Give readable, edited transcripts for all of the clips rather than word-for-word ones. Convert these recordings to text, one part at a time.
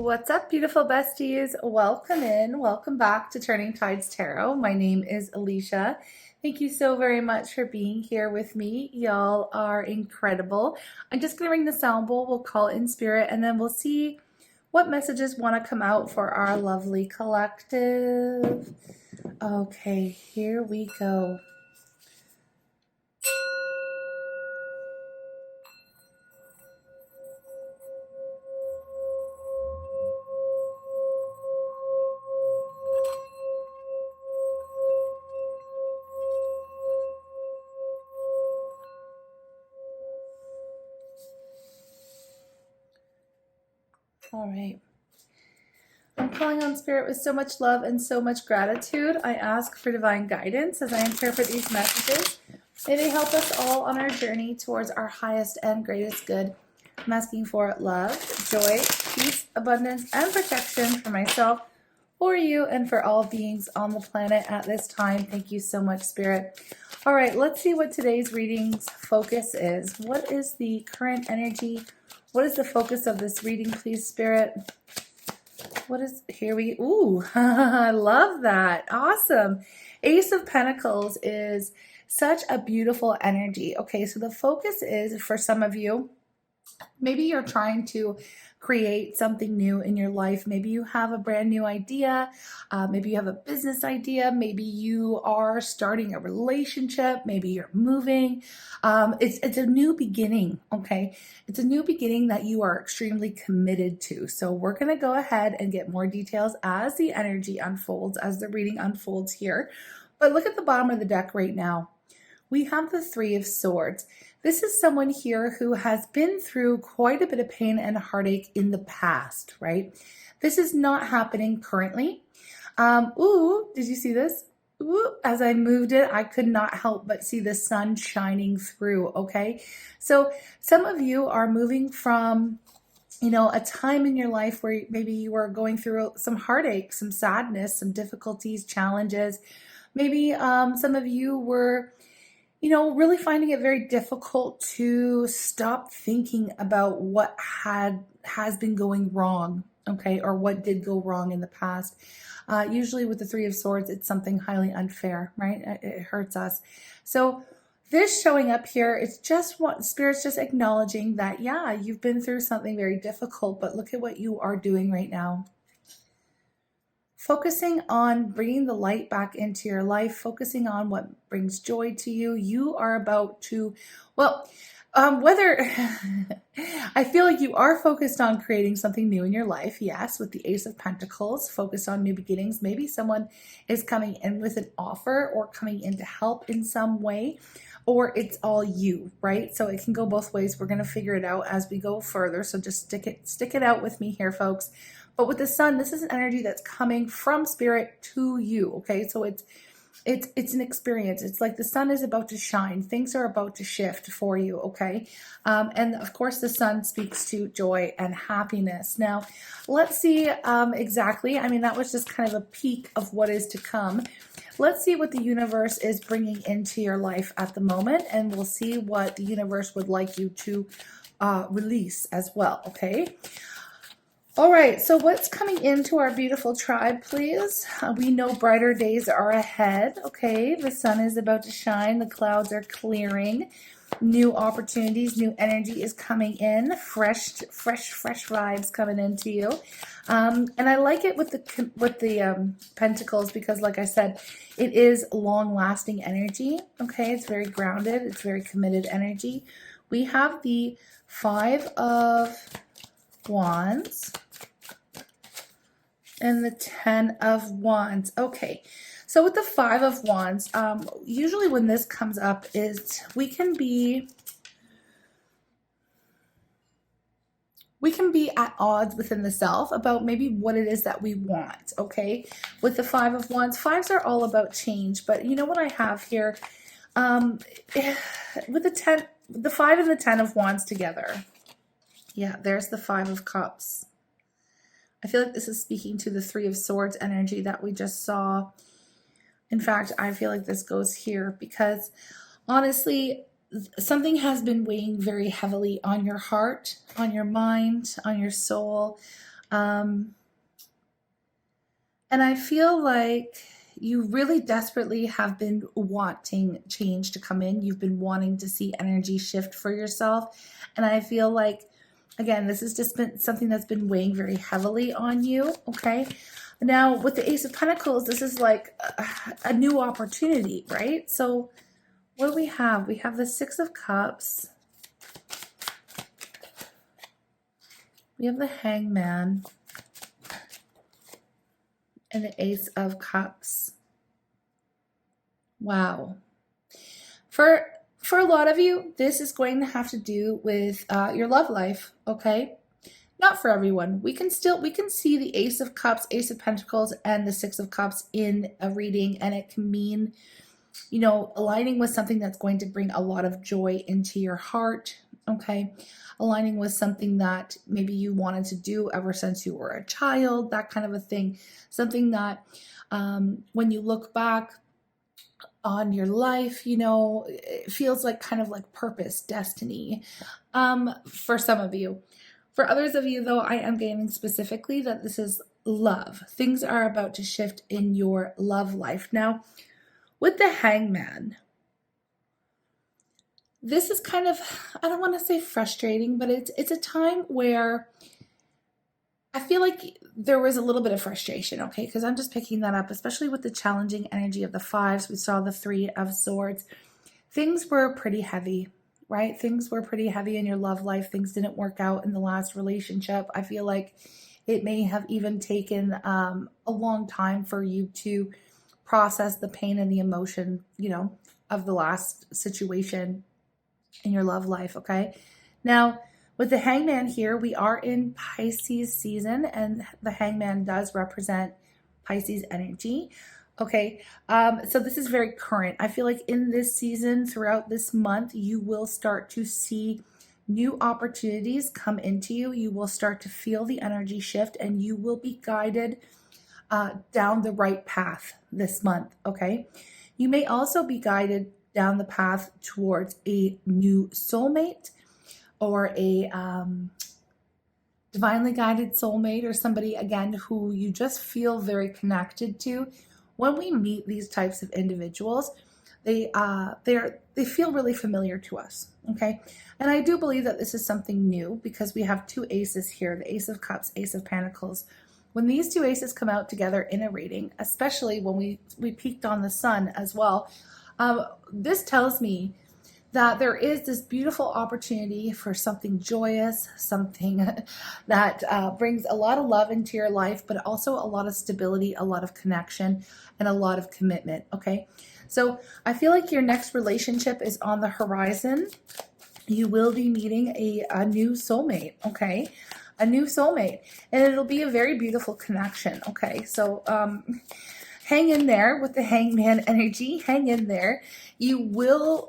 What's up, beautiful besties? Welcome in. Welcome back to Turning Tides Tarot. My name is Alishia. Thank you so very much for being here with me. Y'all are incredible. I'm just going to ring the sound bowl. We'll call it in spirit, and then we'll see what messages want to come out for our lovely collective. Okay, here we go. All right. I'm calling on spirit with so much love and so much gratitude. I ask for divine guidance as I interpret these messages. May they help us all on our journey towards our highest and greatest good. I'm asking for love, joy, peace, abundance, and protection for myself, for you, and for all beings on the planet at this time. Thank you so much, Spirit. All right, let's see what today's reading's focus is. What is the current energy? What is the focus of this reading, please, Spirit? What is, here we, ooh, I love that. Awesome. Ace of Pentacles is such a beautiful energy. Okay, so the focus is, for some of you, maybe you're trying to create something new in your life. Maybe you have a brand new idea. Maybe you have a business idea. Maybe you are starting a relationship. Maybe you're moving. It's a new beginning, okay? It's a new beginning that you are extremely committed to. So we're going to go ahead and get more details as the energy unfolds, as the reading unfolds here. But look at the bottom of the deck right now. We have the Three of Swords. This is someone here who has been through quite a bit of pain and heartache in the past, right? This is not happening currently. Ooh, did you see this? Ooh, as I moved it, I could not help but see the sun shining through, okay? So some of you are moving from, a time in your life where maybe you were going through some heartache, some sadness, some difficulties, challenges. Maybe some of you were really finding it very difficult to stop thinking about what has been going wrong, okay, or what did go wrong in the past. Usually with the Three of Swords, it's something highly unfair, right? It hurts us. So this showing up here, it's just what Spirit's just acknowledging that, yeah, you've been through something very difficult, but look at what you are doing right now. Focusing on bringing the light back into your life, focusing on what brings joy to you. You are about to, whether I feel like you are focused on creating something new in your life. Yes, with the Ace of Pentacles, focused on new beginnings. Maybe someone is coming in with an offer or coming in to help in some way, or it's all you, right? So it can go both ways. We're going to figure it out as we go further. So just stick it out with me here, folks. But with the sun, this is an energy that's coming from Spirit to you, okay? So it's an experience. It's like the sun is about to shine. Things are about to shift for you, okay? And of course, the sun speaks to joy and happiness. Now, let's see exactly. I mean, that was just kind of a peek of what is to come. Let's see what the universe is bringing into your life at the moment, and we'll see what the universe would like you to release as well, okay? All right, so what's coming into our beautiful tribe, please? We know brighter days are ahead, okay? The sun is about to shine. The clouds are clearing. New opportunities, new energy is coming in. Fresh vibes coming into you. And I like it with the pentacles because, like I said, it is long-lasting energy, okay? It's very grounded. It's very committed energy. We have the Five of Wands and the Ten of Wands. Okay, so with the Five of Wands, usually when this comes up is we can be at odds within the self about maybe what it is that we want, okay? With the Five of Wands, fives are all about change, but you know what I have here? With the Five and the Ten of Wands together. Yeah, there's the Five of Cups. I feel like this is speaking to the Three of Swords energy that we just saw. In fact, I feel like this goes here because honestly, something has been weighing very heavily on your heart, on your mind, on your soul. And I feel like you really desperately have been wanting change to come in. You've been wanting to see energy shift for yourself. And I feel like, again, this has just been something that's been weighing very heavily on you, okay? Now, with the Ace of Pentacles, this is like a new opportunity, right? So what do we have? We have the Six of Cups. We have the Hangman. And the Ace of Cups. Wow. For a lot of you, this is going to have to do with your love life, okay? Not for everyone. We can see the Ace of Cups, Ace of Pentacles, and the Six of Cups in a reading, and it can mean, you know, aligning with something that's going to bring a lot of joy into your heart, okay? Aligning with something that maybe you wanted to do ever since you were a child, that kind of a thing. Something that when you look back on your life, you know, it feels like kind of like purpose, destiny, for some of you. For others of you, though, I am getting specifically that this is love. Things are about to shift in your love life. Now, with the Hangman, this is kind of, I don't want to say frustrating, but it's a time where I feel like there was a little bit of frustration, okay? Because I'm just picking that up, especially with the challenging energy of the fives. We saw the Three of Swords. Things were pretty heavy, right? Things were pretty heavy in your love life. Things didn't work out in the last relationship. I feel like it may have even taken a long time for you to process the pain and the emotion, you know, of the last situation in your love life, okay? Now, with the Hangman here, we are in Pisces season, and the Hangman does represent Pisces energy, okay? So this is very current. I feel like in this season, throughout this month, you will start to see new opportunities come into you. You will start to feel the energy shift, and you will be guided down the right path this month, okay? You may also be guided down the path towards a new soulmate, or a divinely guided soulmate, or somebody, again, who you just feel very connected to. When we meet these types of individuals, they feel really familiar to us, okay? And I do believe that this is something new, because we have two aces here, the Ace of Cups, Ace of Pentacles. When these two aces come out together in a reading, especially when we peaked on the sun as well, this tells me that there is this beautiful opportunity for something joyous, something that brings a lot of love into your life, but also a lot of stability, a lot of connection, and a lot of commitment, okay? So I feel like your next relationship is on the horizon. You will be meeting a new soulmate, okay? A new soulmate, and it'll be a very beautiful connection, okay? So hang in there with the Hangman energy. Hang in there. You will,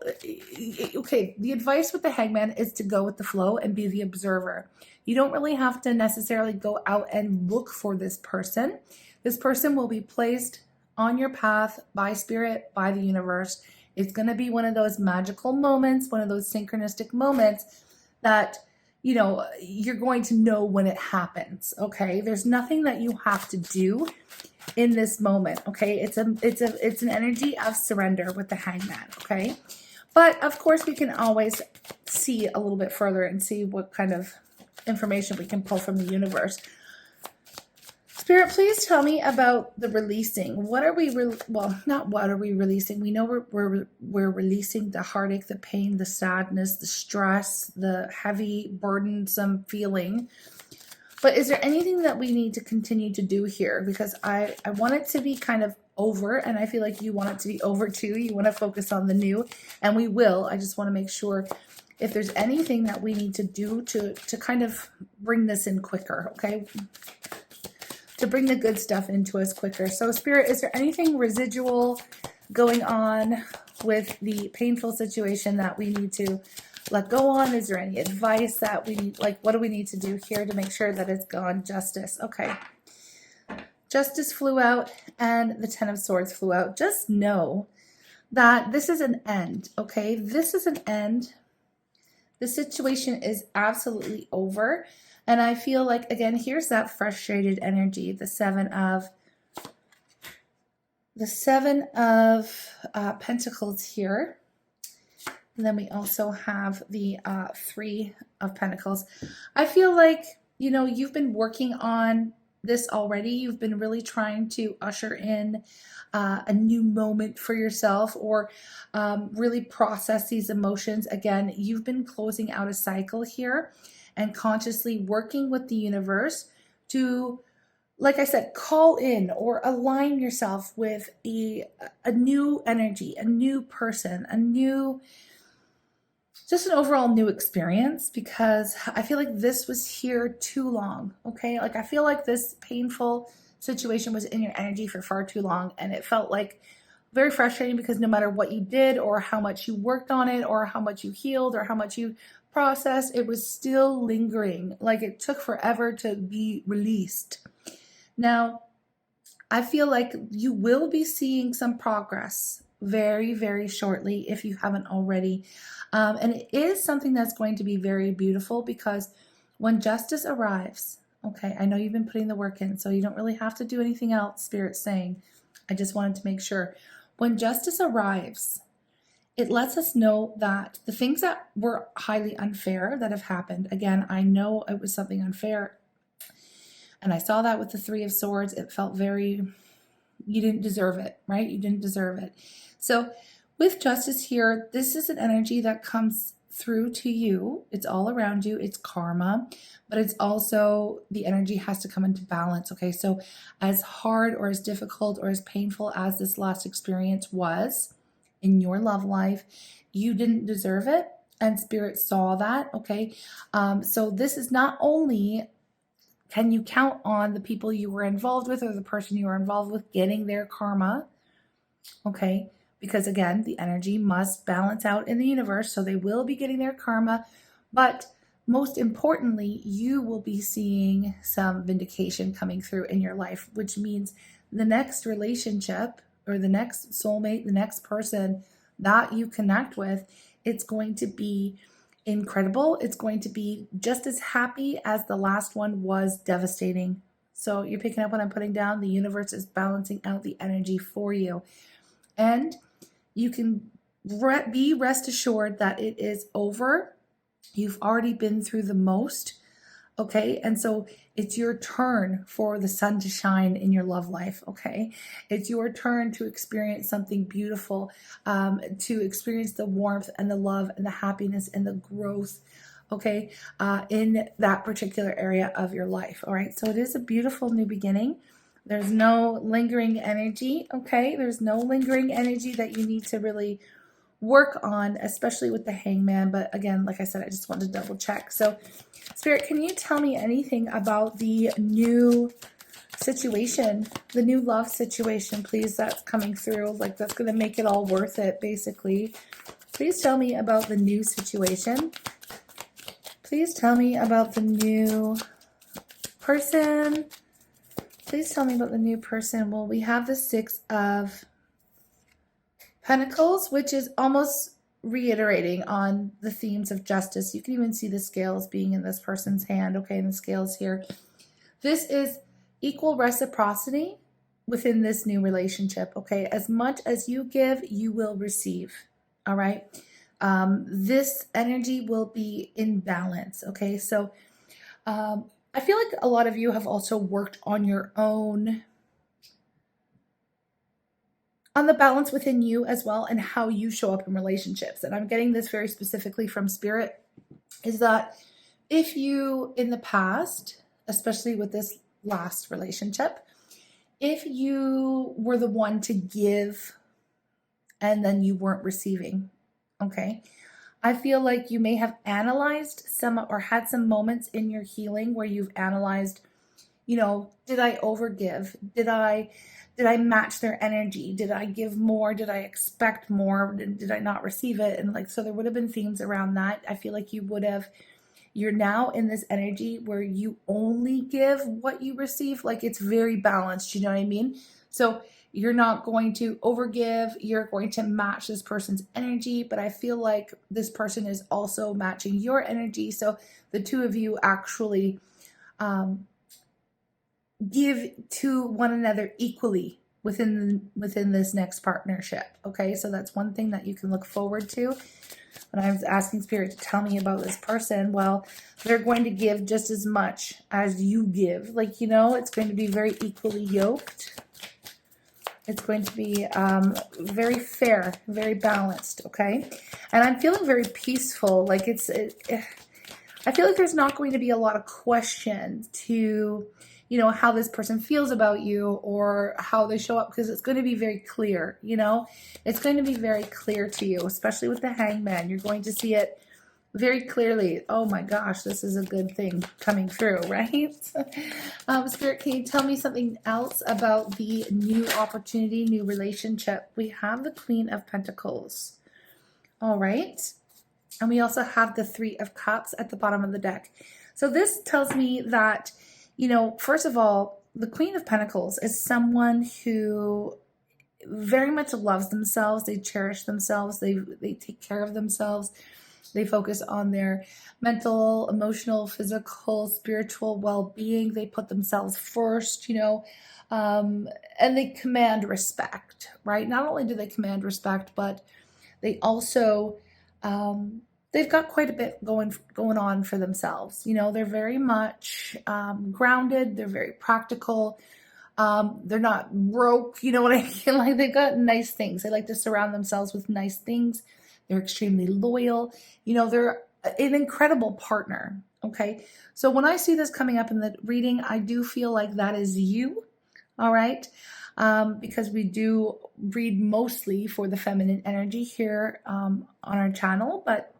okay, the advice with the Hangman is to go with the flow and be the observer. You don't really have to necessarily go out and look for this person. This person will be placed on your path by spirit, by the universe. It's going to be one of those magical moments, one of those synchronistic moments that, you know, you're going to know when it happens, okay? There's nothing that you have to do in this moment, okay? It's an energy of surrender with the Hangman, okay? But of course, we can always see a little bit further and see what kind of information we can pull from the universe. Spirit, please tell me about the releasing. What are we, well, not what are we releasing? We know we're releasing the heartache, the pain, the sadness, the stress, the heavy, burdensome feeling. But is there anything that we need to continue to do here? Because I want it to be kind of over, and I feel like you want it to be over too. You want to focus on the new, and we will. I just want to make sure if there's anything that we need to do to kind of bring this in quicker, okay? To bring the good stuff into us quicker. So Spirit, is there anything residual going on with the painful situation that we need to let go on? Is there any advice that we need, like what do we need to do here to make sure that it's gone? Justice. Okay. Justice flew out and the Ten of Swords flew out. Just know that this is an end, okay? This is an end. The situation is absolutely over. And I feel like, again, here's that frustrated energy, the seven of Pentacles here. And then we also have the Three of Pentacles. I feel like, you know, you've been working on this already. You've been really trying to usher in a new moment for yourself, or really process these emotions. Again, you've been closing out a cycle here and consciously working with the universe to, like I said, call in or align yourself with a new energy, a new person, just an overall new experience, because I feel like this was here too long, okay? Like, I feel like this painful situation was in your energy for far too long, and it felt like very frustrating because no matter what you did or how much you worked on it or how much you healed or how much you processed, it was still lingering. Like, it took forever to be released. Now, I feel like you will be seeing some progress very, very shortly if you haven't already. And it is something that's going to be very beautiful, because when justice arrives, okay, I know you've been putting the work in, so you don't really have to do anything else, Spirit's saying. I just wanted to make sure. When justice arrives, it lets us know that the things that were highly unfair that have happened, again, I know it was something unfair, and I saw that with the Three of Swords. It felt very, you didn't deserve it, right? You didn't deserve it. So with justice here, this is an energy that comes through to you. It's all around you. It's karma, but it's also, the energy has to come into balance. Okay, so as hard or as difficult or as painful as this last experience was in your love life, you didn't deserve it, and Spirit saw that. Okay, so this is not only, can you count on the people you were involved with or the person you were involved with getting their karma? Okay, because again, the energy must balance out in the universe, so they will be getting their karma. But most importantly, you will be seeing some vindication coming through in your life, which means the next relationship or the next soulmate, the next person that you connect with, it's going to be incredible. It's going to be just as happy as the last one was devastating. So you're picking up what I'm putting down. The universe is balancing out the energy for you. And you can be rest assured that it is over. You've already been through the most. Okay, and so it's your turn for the sun to shine in your love life. Okay, it's your turn to experience something beautiful, to experience the warmth and the love and the happiness and the growth, okay, in that particular area of your life. All right, so it is a beautiful new beginning. There's no lingering energy. Okay, there's no lingering energy that you need to really work on, especially with the Hangman. But again, like I said, I just wanted to double check. So Spirit, can you tell me anything about the new situation, the new love situation, please, that's coming through? Like, that's going to make it all worth it, basically. Please tell me about the new situation. Please tell me about the new person. Please tell me about the new person. Well, we have the Six of Pentacles, which is almost reiterating on the themes of justice. You can even see the scales being in this person's hand, okay, and the scales here. This is equal reciprocity within this new relationship, okay? As much as you give, you will receive, all right? This energy will be in balance, okay? So I feel like a lot of you have also worked on your own, on the balance within you as well, and how you show up in relationships. And I'm getting this very specifically from Spirit, is that if you, in the past, especially with this last relationship, if you were the one to give and then you weren't receiving, okay, I feel like you may have analyzed some, or had some moments in your healing where you've analyzed, you know, did I overgive? Did I match their energy? Did I give more? Did I expect more? Did I not receive it? And like, so there would have been themes around that. I feel like you would have, you're now in this energy where you only give what you receive. Like, it's very balanced, you know what I mean? So you're not going to overgive. You're going to match this person's energy, but I feel like this person is also matching your energy. So the two of you actually give to one another equally within this next partnership. Okay, so that's one thing that you can look forward to. When I was asking Spirit to tell me about this person, well, they're going to give just as much as you give. Like, you know, it's going to be very equally yoked. It's going to be very fair, very balanced, okay? And I'm feeling very peaceful. Like I feel like there's not going to be a lot of questions to, you know, how this person feels about you or how they show up, because it's going to be very clear, you know? It's going to be very clear to you, especially with the Hangman. You're going to see it very clearly. Oh my gosh, this is a good thing coming through, right? Spirit, can you tell me something else about the new opportunity, new relationship? We have the Queen of Pentacles. All right. And we also have the Three of Cups at the bottom of the deck. So this tells me that, you know, first of all, the Queen of Pentacles is someone who very much loves themselves. They cherish themselves. They take care of themselves. They focus on their mental, emotional, physical, spiritual well-being. They put themselves first, you know, and they command respect, right? Not only do they command respect, but they also, they've got quite a bit going on for themselves. You know, they're very much grounded. They're very practical. They're not broke. You know what I mean? Like, they've got nice things. They like to surround themselves with nice things. They're extremely loyal. You know, they're an incredible partner. Okay. So when I see this coming up in the reading, I do feel like that is you. All right. Because we do read mostly for the feminine energy here on our channel, but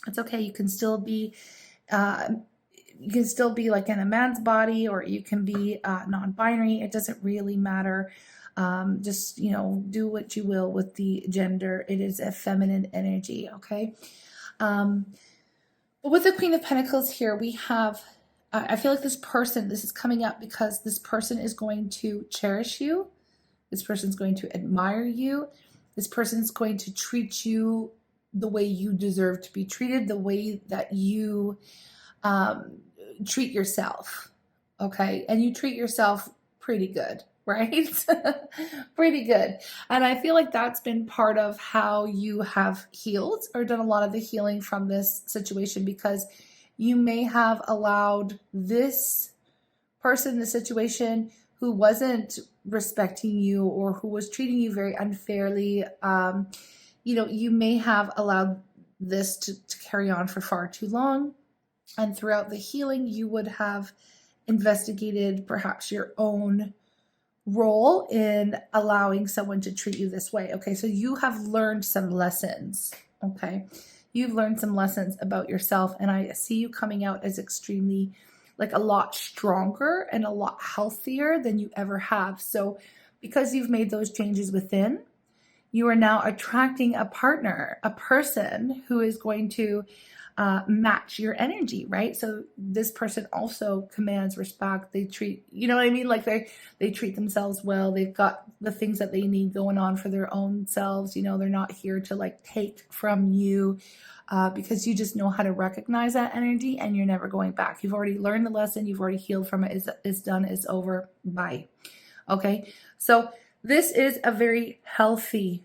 it's okay. You can still be like in a man's body, or you can be non-binary. It doesn't really matter. Just, you know, do what you will with the gender. It is a feminine energy. Okay. But with the Queen of Pentacles here, we have, I feel like this is coming up because this person is going to cherish you. This person's going to admire you. This person's going to treat you the way you deserve to be treated, the way that you treat yourself. Okay. And you treat yourself pretty good, right? Pretty good. And I feel like that's been part of how you have healed or done a lot of the healing from this situation, because you may have allowed this person, the situation, who wasn't respecting you or who was treating you very unfairly, you know, you may have allowed this to carry on for far too long. And throughout the healing, you would have investigated perhaps your own role in allowing someone to treat you this way. Okay, so you have learned some lessons. Okay, you've learned some lessons about yourself, and I see you coming out as extremely, like, a lot stronger and a lot healthier than you ever have. So because you've made those changes within, you are now attracting a partner, a person who is going to match your energy, right? So this person also commands respect. They treat, you know what I mean? Like, they treat themselves well. They've got the things that they need going on for their own selves. You know, they're not here to like take from you because you just know how to recognize that energy and you're never going back. You've already learned the lesson. You've already healed from it. It's done. It's over. Bye. Okay. So this is a very healthy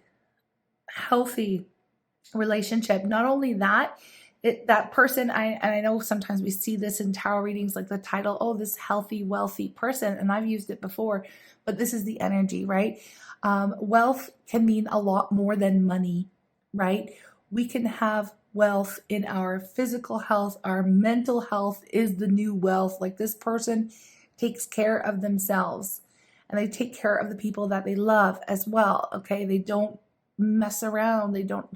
relationship. Not only that, that person, and I know sometimes we see this in tarot readings, like the title, oh, this healthy, wealthy person, and I've used it before, but this is the energy, right? Wealth can mean a lot more than money, right? We can have wealth in our physical health. Our mental health is the new wealth. Like, this person takes care of themselves and they take care of the people that they love as well. Okay. They don't mess around. They don't,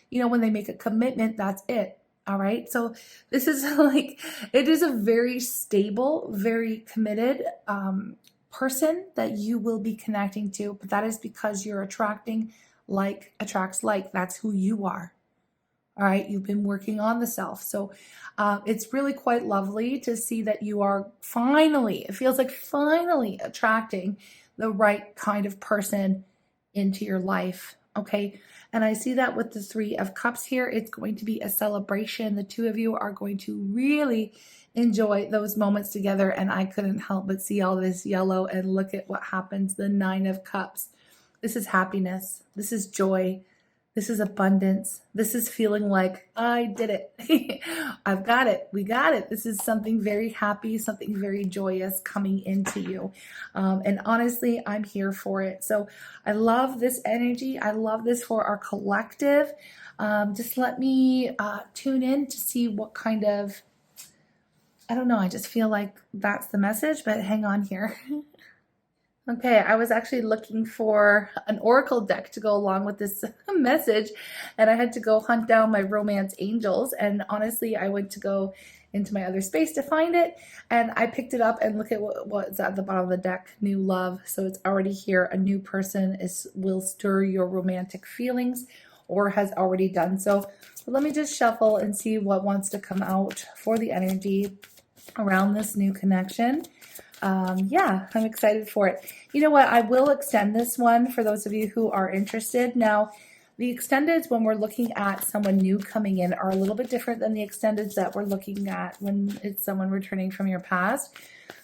you know, when they make a commitment, that's it. All right. So this is like, it is a very stable, very committed person that you will be connecting to, but that is because you're attracting like attracts like. That's who you are. All right. You've been working on the self. So it's really quite lovely to see that you are finally, it feels like finally attracting the right kind of person into your life. Okay. And I see that with the Three of Cups here. It's going to be a celebration. The two of you are going to really enjoy those moments together. And I couldn't help but see all this yellow and look at what happens. The Nine of Cups. This is happiness. This is joy. This is abundance. This is feeling like I did it. I've got it. We got it. This is something very happy, something very joyous coming into you. And honestly, I'm here for it. So I love this energy. I love this for our collective. Just let me tune in to see what kind of, I don't know, I just feel like that's the message, but hang on here. Okay, I was actually looking for an oracle deck to go along with this message, and I had to go hunt down my romance angels, and honestly, I went to go into my other space to find it, and I picked it up and look at what's at the bottom of the deck, new love. So it's already here. A new person will stir your romantic feelings or has already done so. But let me just shuffle and see what wants to come out for the energy around this new connection. Yeah, I'm excited for it. You know what? I will extend this one for those of you who are interested. Now, the extendeds when we're looking at someone new coming in are a little bit different than the extendeds that we're looking at when it's someone returning from your past.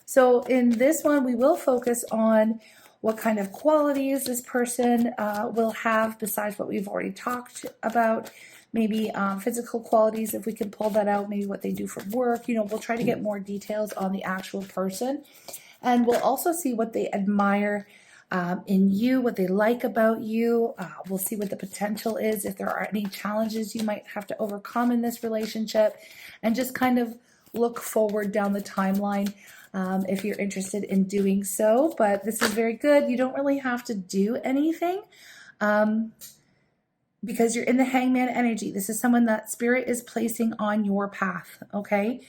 So in this one, we will focus on what kind of qualities this person will have besides what we've already talked about. Maybe physical qualities, if we can pull that out, maybe what they do for work. You know, we'll try to get more details on the actual person. And we'll also see what they admire in you, what they like about you. We'll see what the potential is, if there are any challenges you might have to overcome in this relationship, and just kind of look forward down the timeline if you're interested in doing so. But this is very good. You don't really have to do anything. Because you're in the Hangman energy. This is someone that Spirit is placing on your path, okay?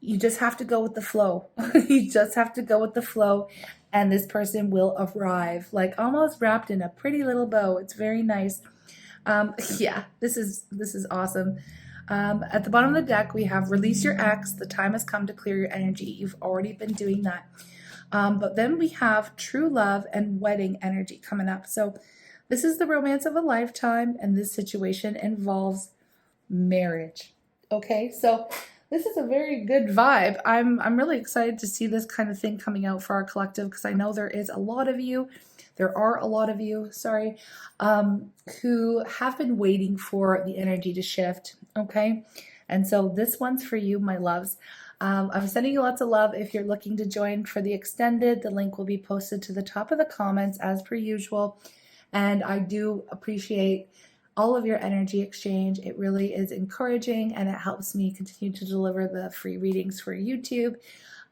You just have to go with the flow. You just have to go with the flow, and this person will arrive, like almost wrapped in a pretty little bow. It's very nice. Yeah, this is awesome. At the bottom of the deck, we have release your ex. The time has come to clear your energy. You've already been doing that. But then we have true love and wedding energy coming up. So this is the romance of a lifetime, and this situation involves marriage. Okay, so this is a very good vibe. I'm really excited to see this kind of thing coming out for our collective, because I know there are a lot of you, who have been waiting for the energy to shift. Okay, and so this one's for you, my loves. I'm sending you lots of love. If you're looking to join for the extended, the link will be posted to the top of the comments as per usual. And I do appreciate all of your energy exchange. It really is encouraging, and it helps me continue to deliver the free readings for YouTube.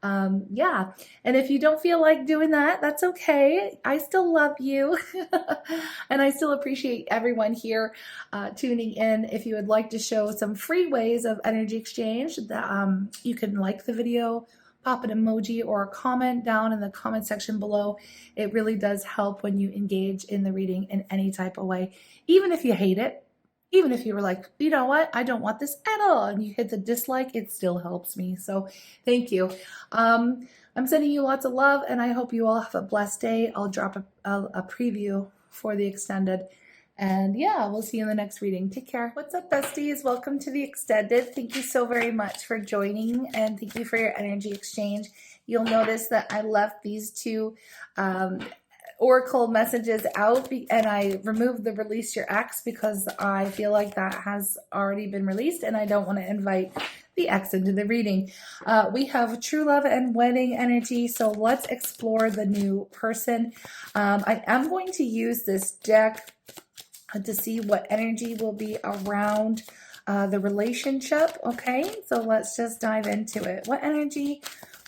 Yeah, and if you don't feel like doing that, that's okay. I still love you, and I still appreciate everyone here tuning in. If you would like to show some free ways of energy exchange, you can like the video, pop an emoji or a comment down in the comment section below. It really does help when you engage in the reading in any type of way. Even if you hate it, even if you were like, you know what, I don't want this at all, and you hit the dislike, it still helps me. So thank you. I'm sending you lots of love, and I hope you all have a blessed day. I'll drop a preview for the extended. And yeah, we'll see you in the next reading. Take care. What's up, besties? Welcome to the extended. Thank you so very much for joining, and thank you for your energy exchange. You'll notice that I left these two oracle messages out, and I removed the release your ex because I feel like that has already been released, and I don't want to invite the ex into the reading. We have true love and wedding energy, so let's explore the new person. I am going to use this deck to see what energy will be around the relationship. Okay, so let's just dive into it. What energy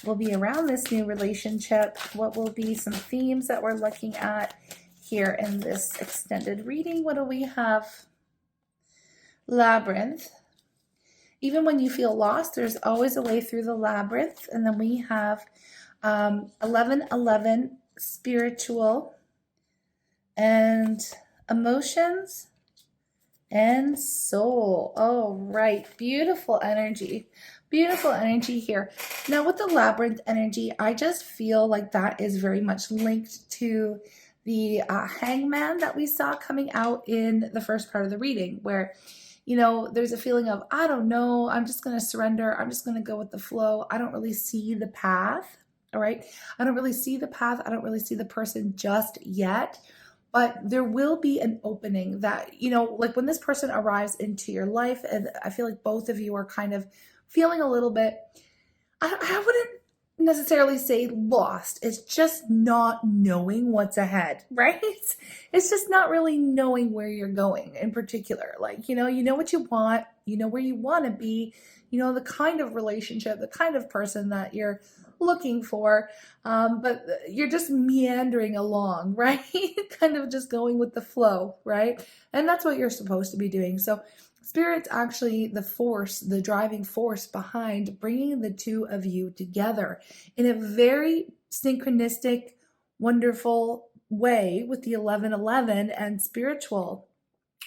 will be around this new relationship? What will be some themes that we're looking at here in this extended reading? What do we have? Labyrinth. Even when you feel lost, there's always a way through the labyrinth. And then we have 1111, spiritual, and emotions, and soul. Oh, right. Beautiful energy. Beautiful energy here. Now with the labyrinth energy, I just feel like that is very much linked to the hangman that we saw coming out in the first part of the reading, where, you know, there's a feeling of, I don't know, I'm just going to surrender. I'm just going to go with the flow. I don't really see the path. All right. I don't really see the path. I don't really see the person just yet. But there will be an opening that, you know, like when this person arrives into your life, and I feel like both of you are kind of feeling a little bit, I wouldn't necessarily say lost. It's just not knowing what's ahead, right? It's just not really knowing where you're going in particular. Like, you know what you want, you know where you want to be, you know the kind of relationship, the kind of person that you're looking for, but you're just meandering along, right? Kind of just going with the flow, right? And that's what you're supposed to be doing. So Spirit's actually the force, the driving force behind bringing the two of you together in a very synchronistic, wonderful way with the 1111 and spiritual,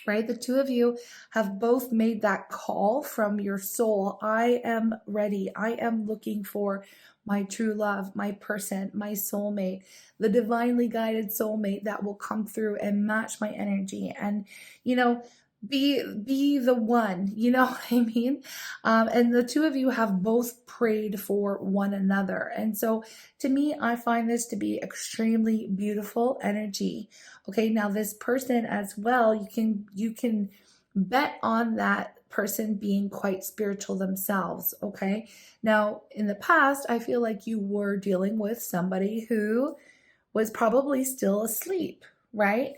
right? The two of you have both made that call from your soul. I am ready. I am looking for my true love, my person, my soulmate, the divinely guided soulmate that will come through and match my energy and, you know, be the one, you know what I mean? And the two of you have both prayed for one another. And so to me, I find this to be extremely beautiful energy. Okay, now this person as well, you can bet on that person being quite spiritual themselves. Okay, now in the past, I feel like you were dealing with somebody who was probably still asleep, right?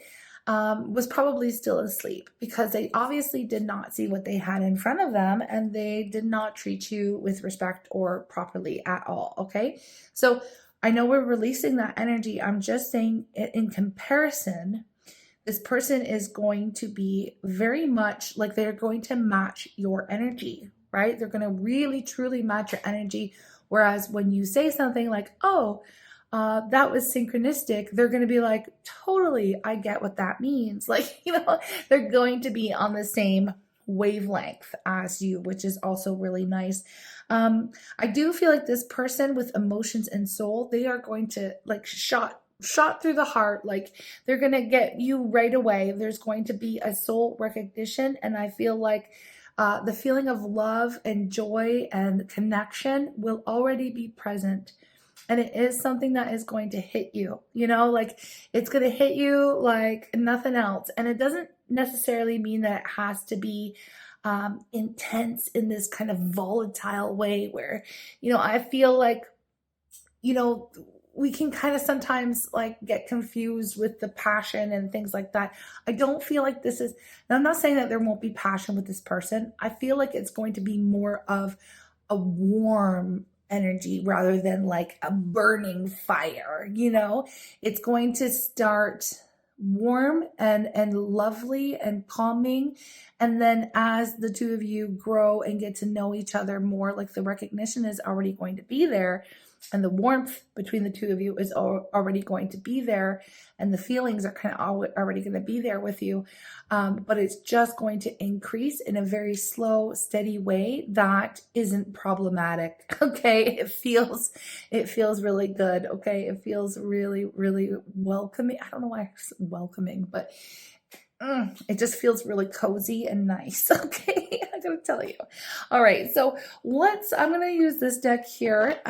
Was probably still asleep because they obviously did not see what they had in front of them, and they did not treat you with respect or properly at all. Okay, so I know we're releasing that energy. I'm just saying in comparison, this person is going to be very much like they're going to match your energy, right? They're going to really truly match your energy. Whereas when you say something like, oh, that was synchronistic, they're going to be like, totally, I get what that means. Like, you know, they're going to be on the same wavelength as you, which is also really nice. I do feel like this person with emotions and soul, they are going to like shot through the heart. Like they're going to get you right away. There's going to be a soul recognition. And I feel like the feeling of love and joy and connection will already be present. And it is something that is going to hit you, you know, like it's going to hit you like nothing else. And it doesn't necessarily mean that it has to be intense in this kind of volatile way where, you know, I feel like, you know, we can kind of sometimes like get confused with the passion and things like that. I don't feel like this is, and I'm not saying that there won't be passion with this person. I feel like it's going to be more of a warm energy rather than like a burning fire, you know. It's going to start warm and lovely and calming, and then as the two of you grow and get to know each other more, like the recognition is already going to be there, and the warmth between the two of you is already going to be there, and the feelings are kind of already going to be there with you, but it's just going to increase in a very slow, steady way that isn't problematic. Okay, it feels really good. Okay, it feels really, really welcoming. I don't know why it's welcoming, but it just feels really cozy and nice. Okay, I gotta tell you. All right, so I'm gonna use this deck here.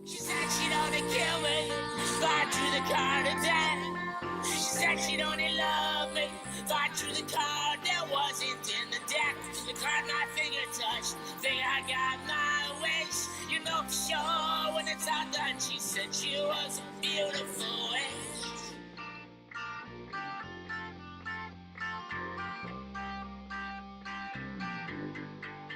She said she'd only kill me, fight through the card of death. She said she'd only love me, fight through the card that wasn't in the deck. The card my finger touched, think I got my wish. You know for sure when it's all done, she said she was beautiful.